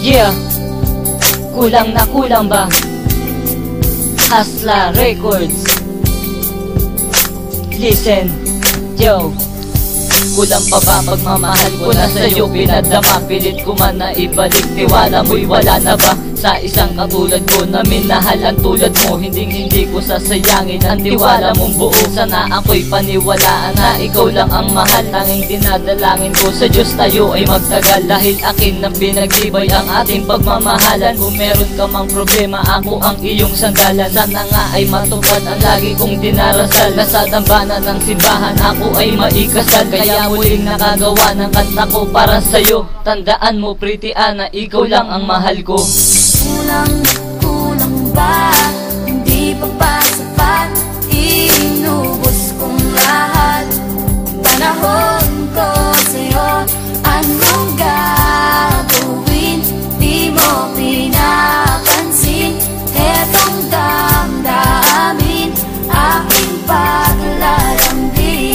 Yeah, kulang na kulang ba? Hasla Records. Listen, yo. Kulang pa ba pagmamahal ko na sa'yo pinadama? Pilit ko man na ibalik, tiwala mo'y wala na ba? Sa isang katulad ko na minahalan tulad mo, hindi ko sasayangin ang tiwala mong buo. Sana ako'y paniwalaan na ikaw lang ang mahal. Tanging dinadalangin ko sa Diyos tayo ay magtagal, dahil akin na pinagtibay ang ating pagmamahalan. Kung meron ka mang problema, ako ang iyong sandalan. Sana nga ay matupad ang lagi kong dinarasal, na sa dambana ng simbahan ako ay maikasal. Kaya muling nakagawa ng kanta ko para sa'yo. Tandaan mo pretty Ana, ikaw lang ang mahal ko. Kulang ba? Hindi pa ba sapat? Inubos kong lahat. Panahon ko sa'yo, anong gagawin? Di mo pinapansin. Etong damdamin, aking paglalambing.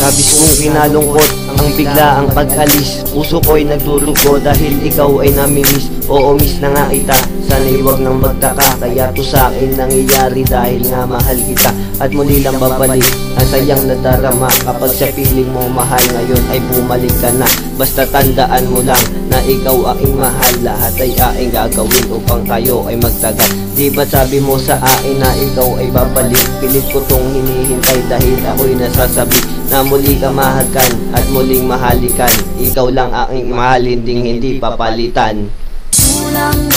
Labis kong kinalungkot ang bigla ang pag-alis. Puso ko'y nagdurugo dahil ikaw ay namimiss. Oo, miss na nga kita, sana'y huwag nang magtaka. Kaya to sa'kin nangyayari dahil nga mahal kita. At muli lang babalik ang sayang nadarama. Kapag sa piling mo mahal ngayon ay bumalik ka na. Basta tandaan mo lang na ikaw aking mahal. Lahat ay aking gagawin upang tayo ay magtagal. Di ba sabi mo sa akin na ikaw ay babalik? Pilit ko tong hinihintay dahil ako'y nasasabi na muli ka mahalkan at muling mahalikan. Ikaw lang aking mahal, hindi papalitan. Kulang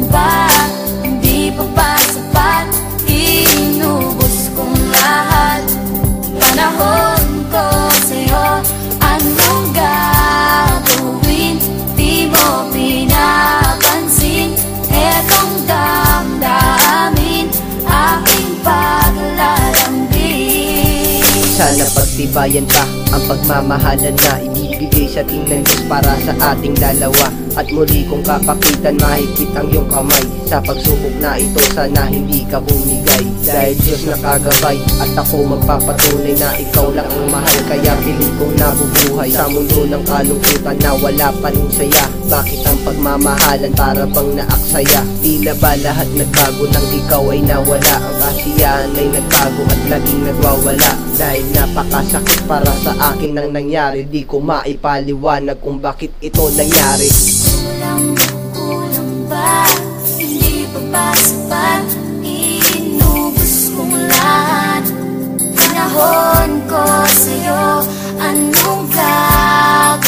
ba? Hindi pa ba sapat? Inubos kong lahat. Panahon ko sa'yo, anong gagawin? Di mo pinapansin. Etong damdamin, aking paglalambing. Sana pagtibayan pa ang pagmamahalan na ibibigay sa ating ng Diyos para sa ating dalawa. At muli kong kapakitan mahigpit ang iyong kamay. Sa pagsubok na ito sana hindi ka bumigay. Dahil Diyos nakagabay at ako magpapatunay na ikaw lang ang mahal. Kaya piling kong nabubuhay sa mundo ng kalungkutan na wala pa rin saya. Bakit ang pagmamahalan para bang naaksaya? Tila ba lahat nagbago nang ikaw ay nawala? Ang kasiyahan ay nagbago at laging nagwawala. Dahil napakasakit para sa akin nang nangyari. Di ko maipaliwanag kung bakit ito nangyari. Kulang ba? Hindi pa ba sapat? Inubos kong lahat. Panahon ko sa'yo, anong gagawin?